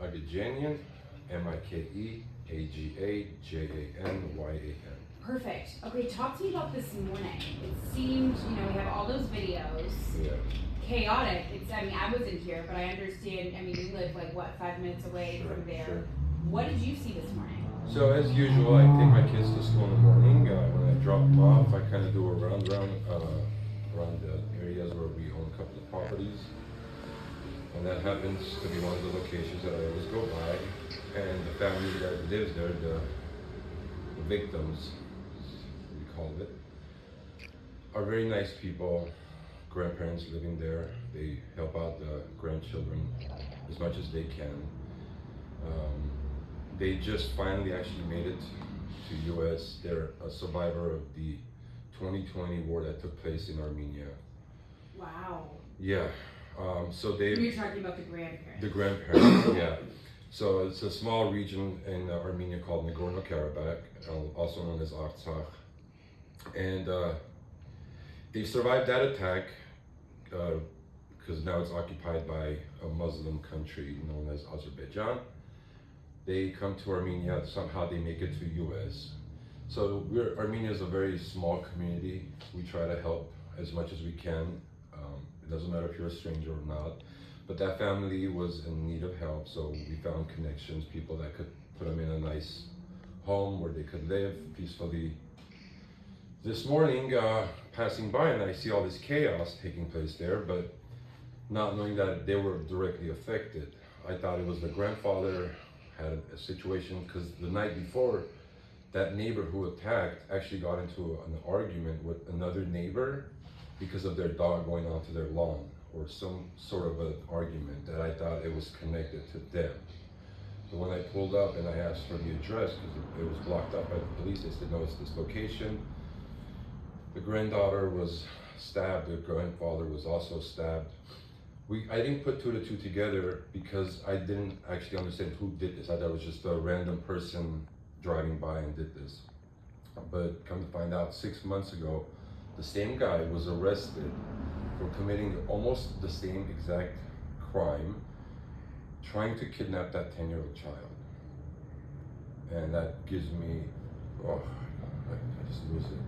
Mikajanian, Mikeagajanyan. Perfect. Okay, talk to me about this morning. It seemed, we have all those videos. Yeah. Chaotic. I wasn't here, but I understand, we live 5 minutes away from there. Sure. What did you see this morning? So as usual, I take my kids to school in the morning. When I drop them off, I kind of do a round around the areas where we own a couple of properties. And that happens to be one of the locations that I always go by. And the family that lives there, the victims, we call it, are very nice people. Grandparents living there. They help out the grandchildren as much as they can. They just finally actually made it to U.S. They're a survivor of the 2020 war that took place in Armenia. Wow. Yeah. So they. You're talking about the grandparents. The grandparents, yeah. So it's a small region in Armenia called Nagorno-Karabakh, also known as Artsakh. And they survived that attack because now it's occupied by a Muslim country known as Azerbaijan. They come to Armenia, somehow they make it to US. So Armenia is a very small community. We try to help as much as we can. It doesn't matter if you're a stranger or not. But that family was in need of help, so we found connections, people that could put them in a nice home where they could live peacefully. This morning, passing by, and I see all this chaos taking place there, but not knowing that they were directly affected. I thought it was the grandfather had a situation, because the night before, that neighbor who attacked actually got into an argument with another neighbor because of their dog going onto their lawn, or some sort of an argument that I thought it was connected to them. So when I pulled up and I asked for the address, because it was blocked up by the police, they said, no, it's this location. The granddaughter was stabbed, the grandfather was also stabbed. I didn't put two to two together because I didn't actually understand who did this. I thought it was just a random person driving by and did this. But come to find out, 6 months ago, the same guy was arrested for committing almost the same exact crime, trying to kidnap that 10-year-old child. And that gives me, I just lose it.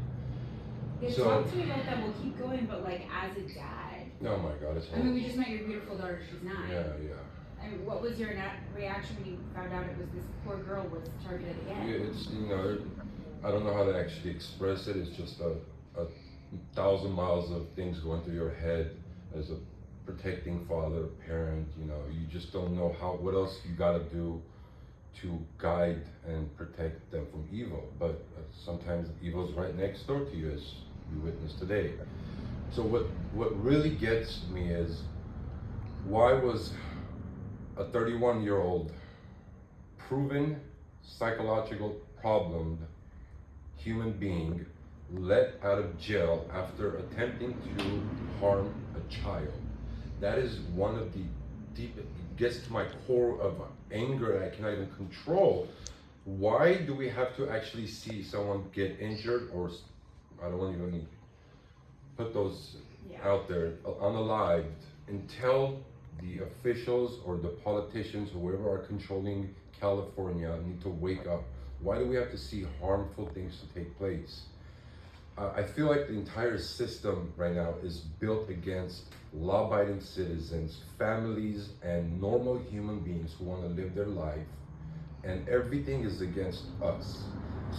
Yeah, So, talk to me about that. We'll keep going, but as a dad. Oh my God, it's horrible. We just met your beautiful daughter. She's 9. Yeah. What was your reaction when you found out it was this poor girl was targeted again? Yeah, it's, I don't know how to actually express it. It's just a 1,000 miles of things going through your head as a protecting father, parent. You just don't know what else you got to do to guide and protect them from evil. But sometimes evil is right next door to you, as we witnessed today. So what really gets me is, why was a 31-year-old proven psychological problemed human being let out of jail after attempting to harm a child? That is one of the deep, it gets to my core of anger that I cannot even control. Why do we have to actually see someone get injured, or I don't want to even put those out there, unalived, until the officials or the politicians, whoever are controlling California, need to wake up? Why do we have to see harmful things to take place? I feel like the entire system right now is built against law-abiding citizens, families, and normal human beings who want to live their life, and everything is against us.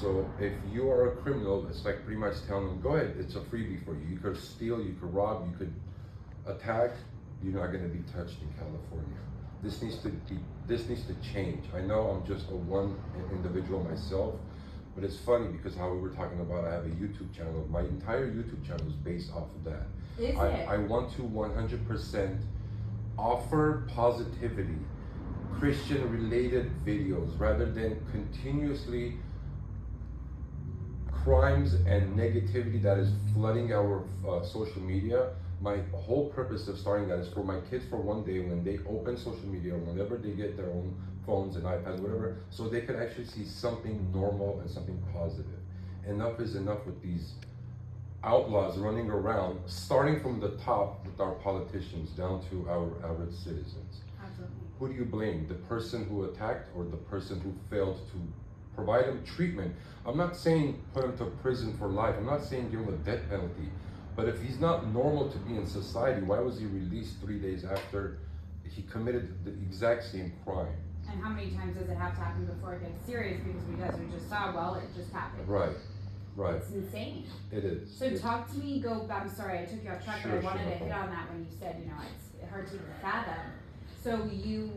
So if you are a criminal, it's like pretty much telling them, go ahead, it's a freebie for you. You could steal, you could rob, you could attack, you're not going to be touched in California. This needs to change. I know I'm just a one individual myself, but it's funny because how we were talking about, I have a YouTube channel. My entire YouTube channel is based off of that. I want to 100% offer positivity, Christian-related videos, rather than continuously crimes and negativity that is flooding our social media. My whole purpose of starting that is for my kids, for one day when they open social media, whenever they get their own phones and iPads, whatever, so they can actually see something normal and something positive. Enough is enough with these outlaws running around, starting from the top with our politicians down to our average citizens. Absolutely. who do you blame? The person who attacked or the person who failed to provide him treatment? I'm not saying put him to prison for life. I'm not saying give him a death penalty. But if he's not normal to be in society, why was he released 3 days after he committed the exact same crime? And how many times does it have to happen before it gets serious? Because as we just saw, well, it just happened. Right. It's insane. It is. So talk to me, I'm sorry, I took you off track, but I wanted to hit on that when you said, it's hard to fathom. So you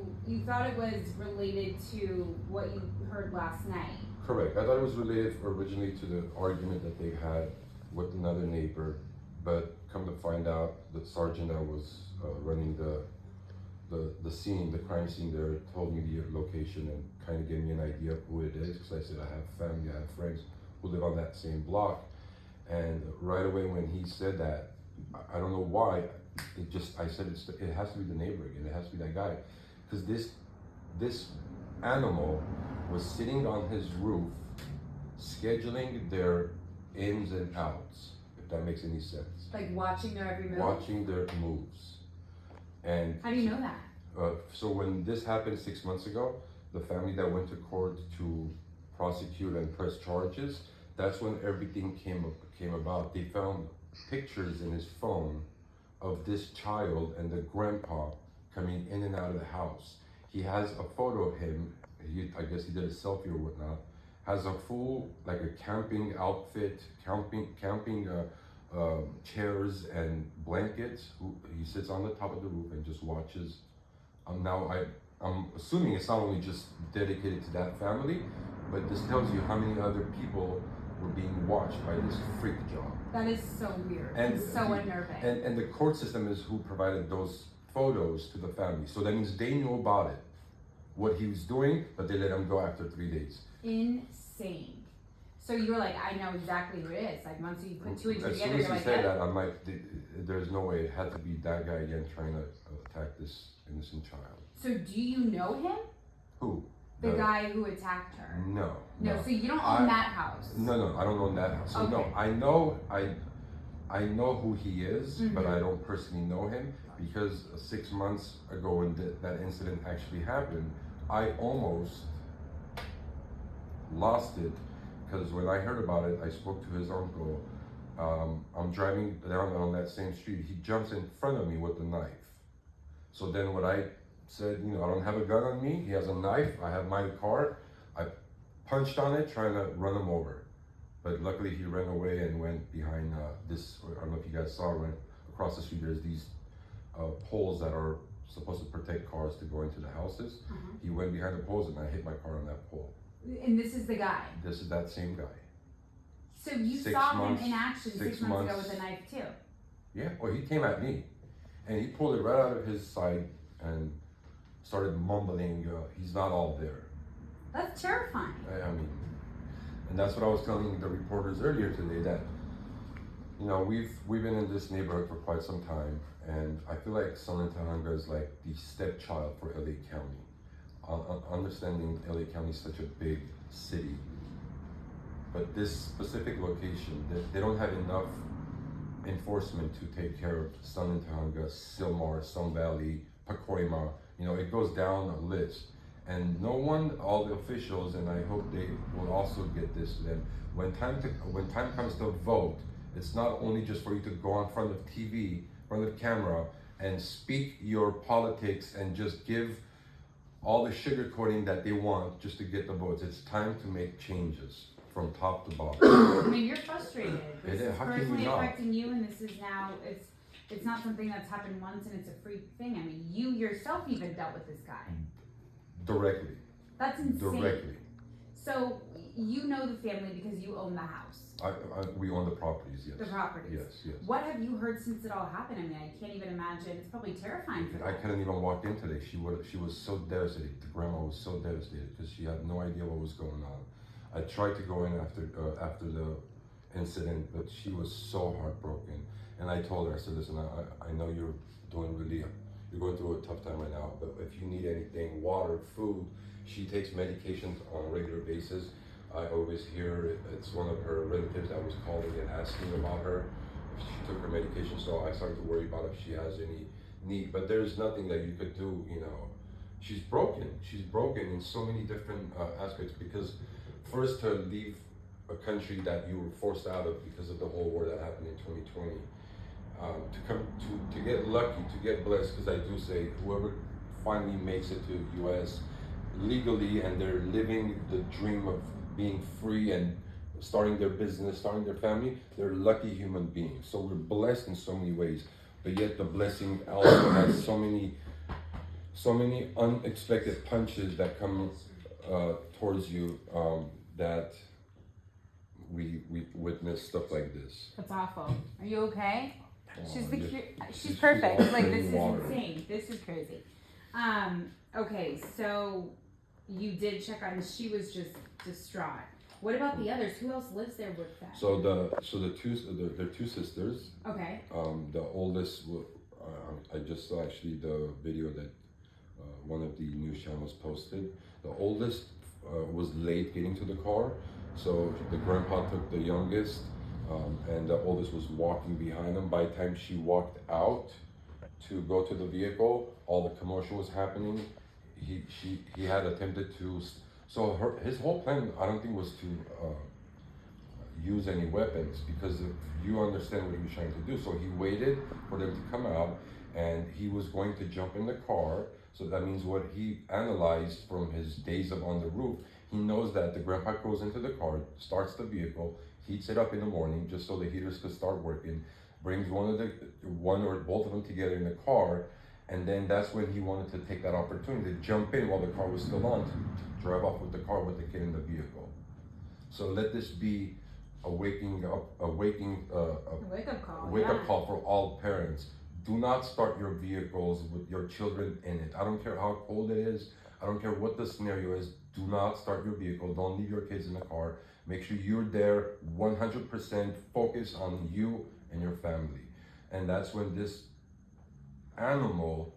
thought it was related to what you heard last night? Correct. I thought it was related originally to the argument that they had with another neighbor, but come to find out, the sergeant that was running the scene, the crime scene there, told me the location and kind of gave me an idea of who it is, because I said I have family, I have friends who live on that same block. And right away when he said that, I don't know why, I said it has to be the neighbor again, it has to be that guy. Because this animal was sitting on his roof, scheduling their ins and outs, if that makes any sense. Like watching their every move? Watching their moves. And how do you know that? So when this happened 6 months ago, the family that went to court to prosecute and press charges, that's when everything came about. They found pictures in his phone of this child and the grandpa coming in and out of the house. He has a photo of him, I guess he did a selfie or whatnot, has a full, like a camping outfit, camping chairs and blankets. He sits on the top of the roof and just watches. Now I'm assuming it's not only just dedicated to that family, but this tells you how many other people were being watched by this freak job. That is so weird and so unnerving. And the court system is who provided those photos to the family. So that means they knew about it, what he was doing, but they let him go after 3 days. Insane. So you were like, I know exactly who it is. Like once you put two and two together, you're like, as soon as he said that, I'm like, there's no way it had to be that guy again trying to attack this innocent child. So do you know him? Who? The guy who attacked her? No. No, so you don't own that house? No, I don't own that house. So okay. No, I know who he is, but I don't personally know him, because 6 months ago when that incident actually happened, I almost lost it, because when I heard about it, I spoke to his uncle. I'm driving down on that same street. He jumps in front of me with a knife. So then what I said, I don't have a gun on me. He has a knife. I have my car. I punched on it, trying to run him over. But luckily he ran away and went behind this, I don't know if you guys saw, right across the street, there's these poles that are supposed to protect cars to go into the houses. He went behind the poles and I hit my car on that pole. And this is the guy? This is that same guy. So you saw him in action 6 months ago with a knife too? Yeah, well he came at me. And he pulled it right out of his side and started mumbling, he's not all there. That's terrifying. I mean, and that's what I was telling the reporters earlier today, that, we've been in this neighborhood for quite some time, and I feel like San Antonio is like the stepchild for LA County. Understanding LA County is such a big city, but this specific location, they don't have enough enforcement to take care of San Antonio, Silmar, Sun Valley, Pacoima. It goes down a list. And no one, all the officials, and I hope they will also get this to them, when time comes to vote, it's not only just for you to go in front of TV, in front of camera, and speak your politics and just give all the sugarcoating that they want just to get the votes. It's time to make changes from top to bottom. I mean, you're frustrated. This is personally affecting you, and this is now, it's not something that's happened once and it's a freak thing. I mean, you yourself even dealt with this guy. Directly. That's insane. Directly. So you know the family because you own the house. We own the properties, yes. The properties. Yes. What have you heard since it all happened? I mean, I can't even imagine. It's probably terrifying for them. I couldn't even walk in today. She was so devastated. The grandma was so devastated because she had no idea what was going on. I tried to go in after the incident, but she was so heartbroken. And I told her, I said, listen, I know you're going through a tough time right now, but if you need anything, water, food, she takes medications on a regular basis. I always hear it's one of her relatives that was calling and asking about her if she took her medication. So I started to worry about if she has any need, but there's nothing that you could do. she's broken. She's broken in so many different aspects, because first, to leave a country that you were forced out of because of the whole war that happened in 2020, to come to get lucky, to get blessed, because I do say whoever finally makes it to the US legally and they're living the dream of being free and starting their business, starting their family, they're lucky human beings. So we're blessed in so many ways, but yet the blessing also has so many unexpected punches that come towards you, that we witness stuff like this. That's awful. Are you okay? She's the she's all perfect. Like, this is water. insane. This is crazy. Okay, so you did check on. She was just distraught. What about the others? Who else lives there with them? So they're two sisters. Okay. The oldest, I just saw actually the video that one of the news channels posted. The oldest was late getting to the car, so the grandpa took the youngest, and the oldest was walking behind him. By the time she walked out to go to the vehicle, all the commotion was happening. He had attempted to. So his whole plan, I don't think, was to use any weapons, because if you understand what he was trying to do. So he waited for them to come out, and he was going to jump in the car. So that means what he analyzed from his days of on the roof, he knows that the grandpa goes into the car, starts the vehicle, heats it up in the morning just so the heaters could start working, brings one or both of them together in the car, and then that's when he wanted to take that opportunity to jump in while the car was still on, to drive off with the car with the kid in the vehicle. So let this be a wake up call. Wake up call for all parents. Do not start your vehicles with your children in it. I don't care how cold it is. I don't care what the scenario is. Do not start your vehicle. Don't leave your kids in the car. Make sure you're there 100% focused on you and your family. And that's when this animal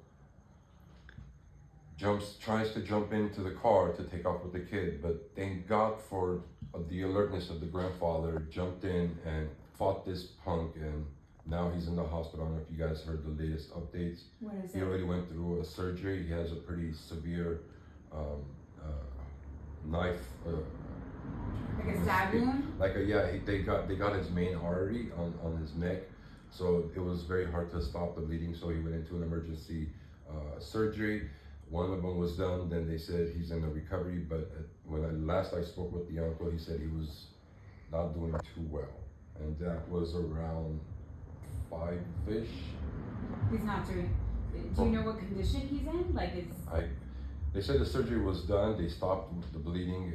tries to jump into the car to take off with the kid, but thank God for the alertness of the grandfather, jumped in and fought this punk, and now he's in the hospital. I don't know if you guys heard the latest updates. What is He it? already went through a surgery. He has a pretty severe knife. Like a stab wound? They got his main artery on his neck, so it was very hard to stop the bleeding. So he went into an emergency surgery. One of them was done. Then they said he's in the recovery. But when I spoke with the uncle, he said he was not doing too well, and that was around 5-ish. He's not doing. Do you know what condition he's in? Like, They said the surgery was done. They stopped the bleeding.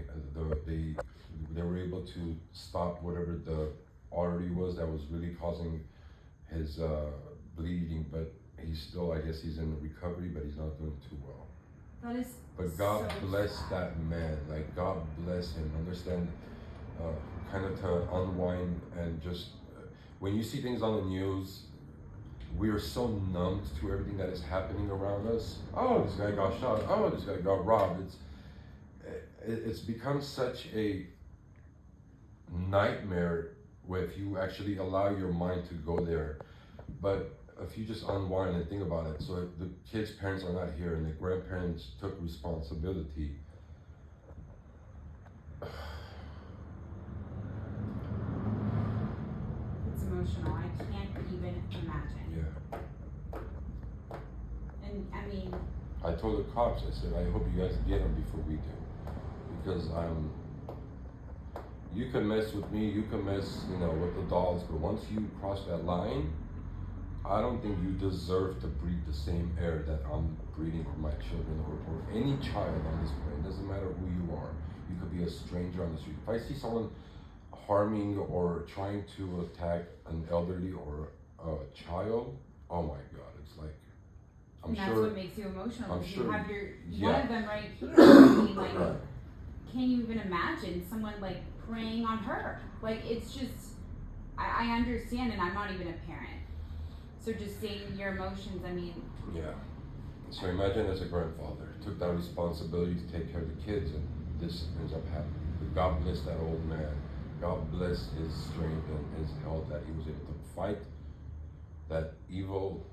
They were able to stop whatever the artery was that was really causing his bleeding. But he's still, I guess, he's in recovery, but he's not doing too well. That is. But God so bless sad. that man. Like, God bless him. Understand, kind of to unwind and just when you see things on the news, we are so numbed to everything that is happening around us. Oh, this guy got shot. Oh, this guy got robbed. It's become such a nightmare if you actually allow your mind to go there. But if you just unwind and think about it, so if the kids' parents are not here and the grandparents took responsibility. It's emotional. I can't even imagine. Yeah. And I mean. I told the cops, I said, I hope you guys get him before we do. Because you can mess with me, you can mess, with the dolls, but once you cross that line, I don't think you deserve to breathe the same air that I'm breathing for my children or any child on this planet. It doesn't matter who you are. You could be a stranger on the street. If I see someone harming or trying to attack an elderly or a child, oh my God, it's like, And that's what makes you emotional. I'm sure. You have one Yeah. of them right here. I mean, like, can you even imagine someone like preying on her? Like, it's just, I understand, and I'm not even a parent. So just seeing your emotions, I mean. Yeah. So imagine as a grandfather, took that responsibility to take care of the kids, and this ends up happening. But God bless that old man. God bless his strength and his health that he was able to fight that evil,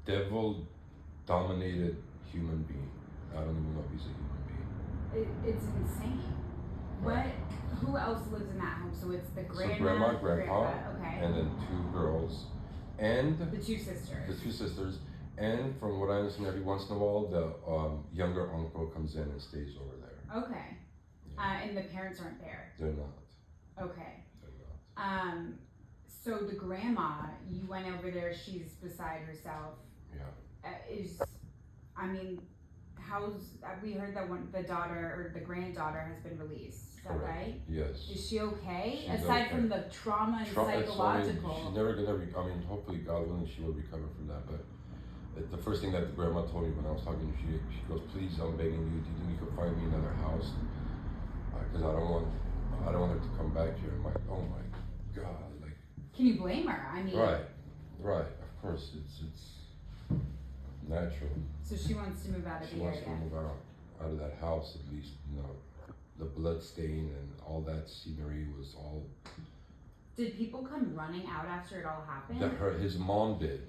devil-dominated human being. I don't even know if he's a human being. It's insane. Right. Who else lives in that home? So it's the grandma, So grandma, grandpa, okay, and then 2 girls, and the 2 sisters. the 2 sisters, and from what I understand, every once in a while, the younger uncle comes in and stays over there. Okay. Yeah. And the parents aren't there. They're not. Okay. They're not. So the grandma, you went over there. She's beside herself. Yeah. I mean, we heard that the daughter or the granddaughter has been released. Is that Correct. Right? Yes. Is she okay? She's Aside okay. from the trauma and She's psychological. never gonna. Hopefully, God willing, she will recover from that. But the first thing that the grandma told me when I was talking to her, she goes, "Please, I'm begging you. Do you think you could find me another house? Because I don't want her to come back here." I'm like, "Oh my God!" Like. Can you blame her? I mean. Right. Of course, it's natural. So she wants to move out of She the wants area. to move out of that house at least. The blood stain and all that scenery was all. Did people come running out after it all happened? His mom did.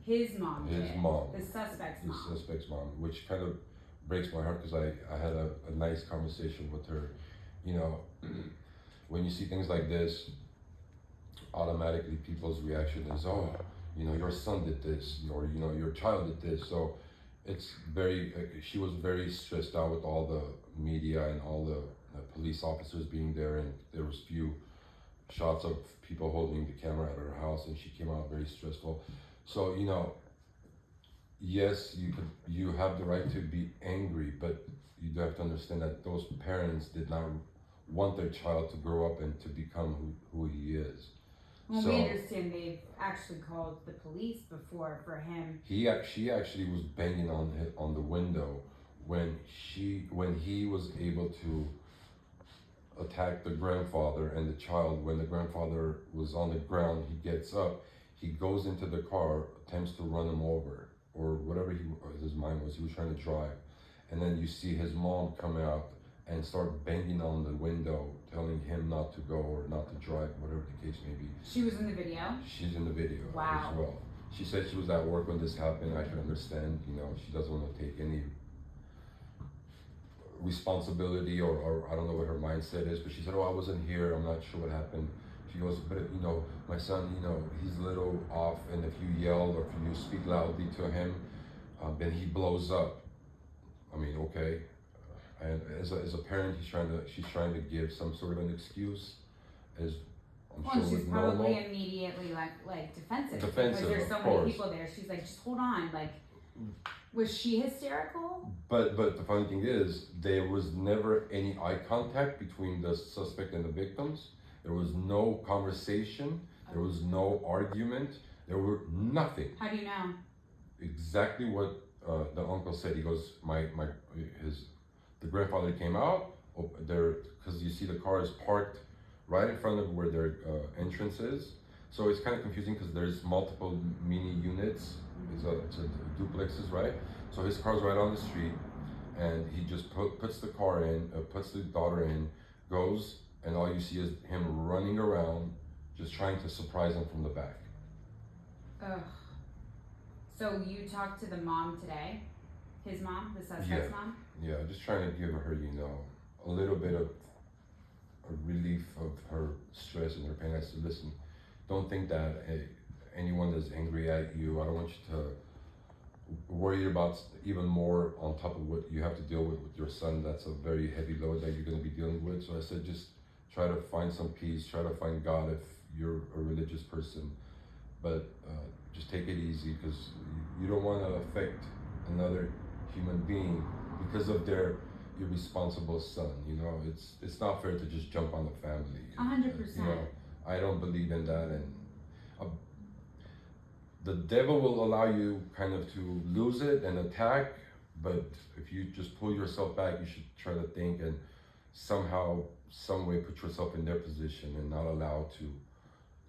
His mom did. His mom. The suspect's mom. The suspect's mom, which kind of breaks my heart because I had a nice conversation with her. When you see things like this, automatically people's reaction is, oh, your son did this, or your child did this. So it's very. She was very stressed out with all the media and all the police officers being there, and there was few shots of people holding the camera at her house, and she came out very stressful. So yes, you have the right to be angry, but you do have to understand that those parents did not want their child to grow up and to become who he is. Well, we understand they've actually called the police before for him. She actually was banging on the window when he was able to attack the grandfather and the child. When the grandfather was on the ground, he gets up, he goes into the car, attempts to run him over, or whatever his mind was. He was trying to drive, and then you see his mom come out and start banging on the window, telling him not to go or not to drive, whatever the case may be. She was in the video? She's in the video Wow. as well. She said she was at work when this happened. I can understand, she doesn't want to take any responsibility or I don't know what her mindset is, but she said, I wasn't here, I'm not sure what happened. She goes, but my son, he's a little off, and if you yell or if you speak loudly to him, then he blows up. Okay. And as a parent, she's trying to give some sort of an excuse, as I'm sure she's with probably normal. Immediately like defensive because Defensive, there's so of many course. people there. She's like, just hold on. Like, was she hysterical? But the funny thing is, there was never any eye contact between the suspect and the victims. There was no conversation. There was no argument. There were nothing. How do you know? Exactly what the uncle said. He goes, the grandfather came out there because you see the car is parked right in front of where their entrance is. So it's kind of confusing because there's multiple mini units. It's a duplexes, right? So his car's right on the street, and he just puts the car in, puts the daughter in, goes, and all you see is him running around, just trying to surprise them from the back. Ugh. So you talked to the mom today? His mom? The suspect's mom? Yeah, just trying to give her, a little bit of a relief of her stress and her pain. I said, listen, don't think that anyone that's angry at you, I don't want you to worry about even more on top of what you have to deal with your son. That's a very heavy load that you're going to be dealing with. So I said, just try to find some peace, try to find God if you're a religious person, but just take it easy, because you don't want to affect another human being because of their irresponsible son. It's not fair to just jump on the family. 100%. I don't believe in that, and the devil will allow you kind of to lose it and attack, but if you just pull yourself back, you should try to think and somehow, some way put yourself in their position and not allow to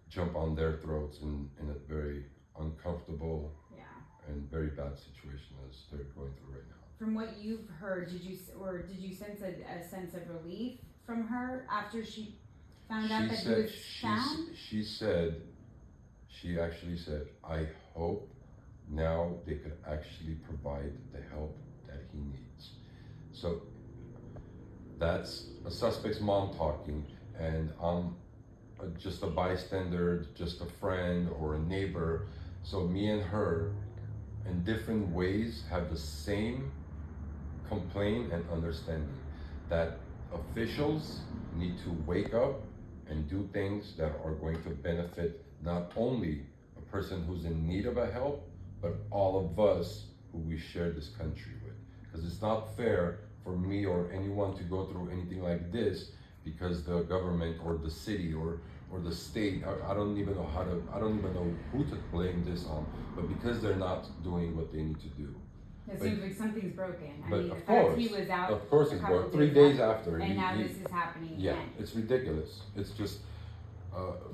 jump on their throats in a very uncomfortable and very bad situation as they're going through right now. From what you've heard, did you sense a sense of relief from her after she found out that he was found? She actually said, I hope now they could actually provide the help that he needs. So that's a suspect's mom talking, and I'm just a bystander, just a friend or a neighbor. So me and her, in different ways, have the same complaint and understanding that officials need to wake up and do things that are going to benefit not only a person who's in need of a help, but all of us who we share this country with. Because it's not fair for me or anyone to go through anything like this because the government or the city or the state, I don't even know who to blame this on, but because they're not doing what they need to do. It seems like something's broken. I But mean, of the fact course, he was out of course a it's couple broken. 3 days after. and now this is happening Yeah, again. it's ridiculous. It's just,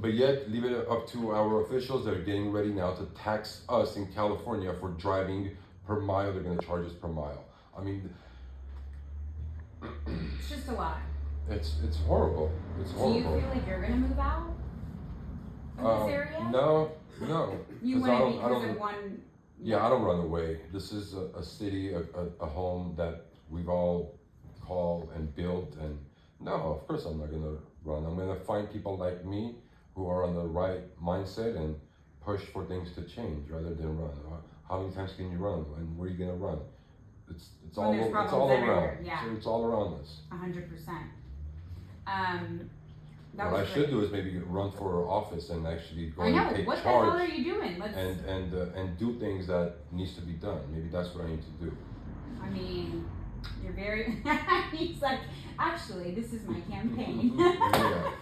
but yet leave it up to our officials that are getting ready now to tax us in California for driving per mile. They're going to charge us per mile. I mean, It's just a lot. it's horrible. It's horrible. Do you feel like you're gonna move out of this area? No. You 'Cause wouldn't because of one. Yeah, I don't run away. This is a city, a home that we've all called and built, and no, of course I'm not gonna run. I'm gonna find people like me who are on the right mindset and push for things to change rather than run. How many times can you run, and where are you gonna run? It's all there's around. everywhere, yeah. So it's all around us. 100%. What I should do is maybe run for office and actually go I know. and take What the hell charge are you doing? Let's. and do things that needs to be done. Maybe that's what I need to do. I mean, you're very. He's like, actually, this is my campaign. Yeah.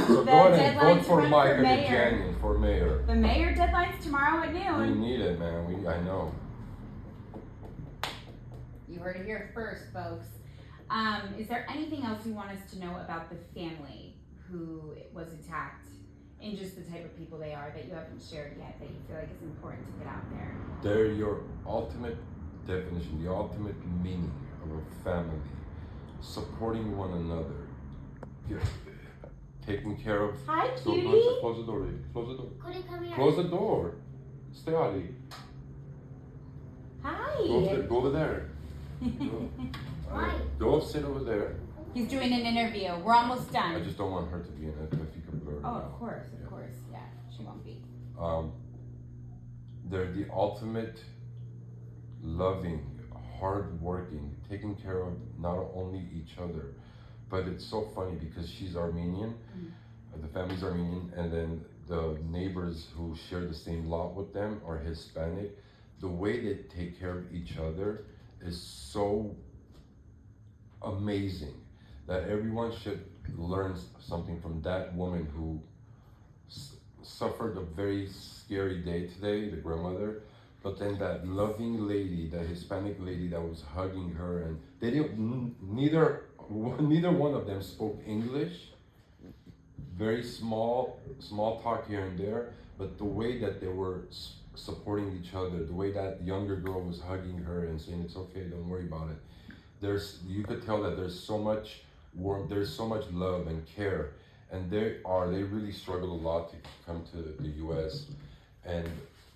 So go ahead, vote for Mike for for mayor. The mayor deadline's tomorrow at We noon. need it, man. I know. You heard it here first, folks. Is there anything else you want us to know about the family who was attacked and just the type of people they are that you haven't shared yet that you feel like is important to get out there? They're your ultimate definition, the ultimate meaning of a family. Supporting one another. Taking care of. Hi, So cutie. close the door, baby. Close the door. Cody, come here. Close the door. Stay Ali. Hi. Go over there. Why? Go sit over there. He's doing an interview. We're almost done. I just don't want her to be in it. If you could blur her Oh, out. of course. Yeah, she won't be. They're the ultimate loving, hard-working, taking care of not only each other, but it's so funny because she's Armenian, the family's Armenian, and then the neighbors who share the same lot with them are Hispanic. The way they take care of each other is so amazing that everyone should learn something from that woman who suffered a very scary day today, the grandmother, but then that loving lady, that Hispanic lady that was hugging her, and they didn't, neither one of them spoke English, very small talk here and there, but the way that they were supporting each other, the way that younger girl was hugging her and saying, it's okay, don't worry about it. You could tell that there's so much warmth, there's so much love and care, and they really struggle a lot to come to the US, and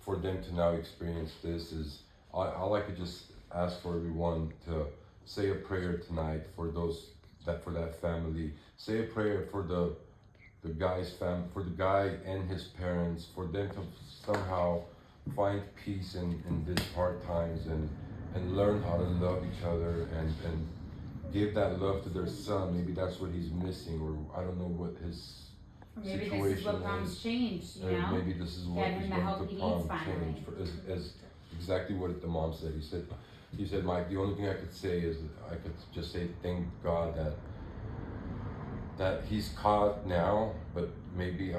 for them to now experience this is, I like to just ask for everyone to say a prayer tonight for that family. Say a prayer for the guy's family, for the guy and his parents, for them to somehow find peace in these hard times and learn how to love each other and give that love to their son. Maybe that's what he's missing, or I don't know what his Maybe situation this is what Mom's changed, you know? maybe this is what Get him is the going help to he prompt needs finally. change as exactly what the mom said. He said, Mike, the only thing I could say is I could just say thank God that he's caught now, but maybe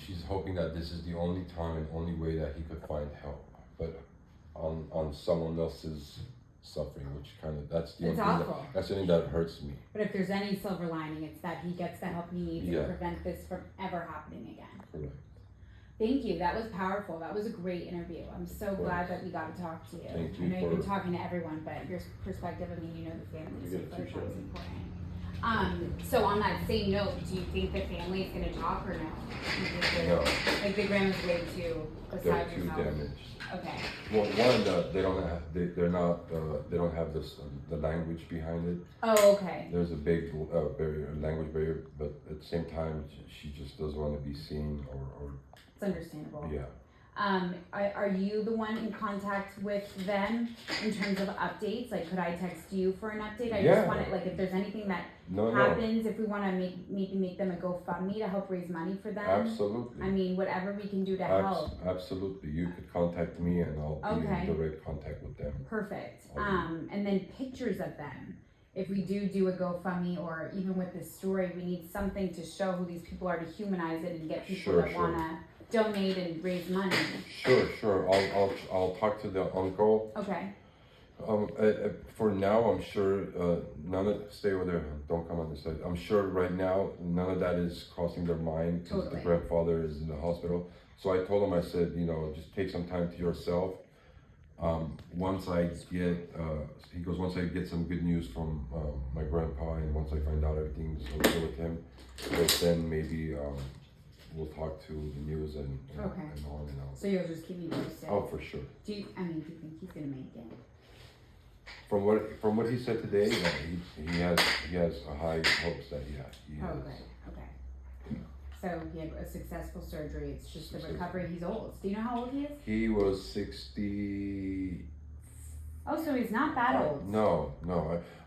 she's hoping that this is the only time and only way that he could find help, but on someone else's suffering, which kind of that's the only thing that hurts me. But if there's any silver lining, it's that he gets the help he needs Yeah. to prevent this from ever happening again. Correct. Thank you. That was powerful. That was a great interview. I'm so glad that we got to talk to you. Thank you I know you've been talking to everyone, but your perspective, I mean, you know the family, so I feel like that was important. So on that same note, do you think the family is gonna talk or no? You think they're- No, Like the grandma's way too they're beside too herself? damaged. Okay, Well, one, they don't have, they're not, they don't have this, the language behind it. oh, okay, There's a big barrier, language barrier, but at the same time, she just doesn't want to be seen or it's understandable. yeah. Are you the one in contact with them in terms of updates? Like, could I text you for an update? I Yeah. just want it, like, if there's anything that No, happens, if we wanna make them a GoFundMe to help raise money for them. absolutely. I mean, whatever we can do to help. Absolutely. You could contact me and I'll be Okay. in direct contact with them. Perfect. Okay. And then pictures of them. If we do a GoFundMe or even with this story, we need something to show who these people are to humanize it and get people Sure, that sure. wanna donate and raise money. Sure. I'll talk to the uncle. Okay. For now, I'm sure none of stay over there. Don't come on this side. I'm sure right now none of that is crossing their mind because Totally. the grandfather is in the hospital. So I told him, I said, just take some time to yourself. Once I get, he goes, once I get some good news from my grandpa, and once I find out everything's okay with him, then maybe we'll talk to the news and Okay. and on and on. So you'll just keep me posted. Oh, for sure. Do you think he's gonna make it? From what he said today, he has a high hopes that he Oh, has. great. Okay. Yeah. So he had a successful surgery. It's just the Successful. recovery. He's old. Do you know how old he is? He was 60. Oh, so he's not that old. No.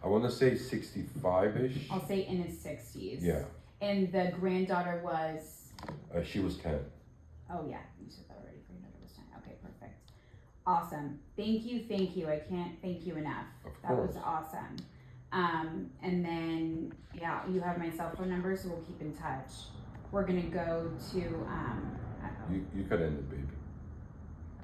I want to say 65-ish. I'll say in his 60s. Yeah. And the granddaughter was. She was 10. Oh yeah, you said that already. Granddaughter was 10. Okay, perfect. Awesome. Thank you. I can't thank you enough. Of That was course. awesome. And then yeah, you have my cell phone number, so we'll keep in touch. We're gonna go to You could end it, baby.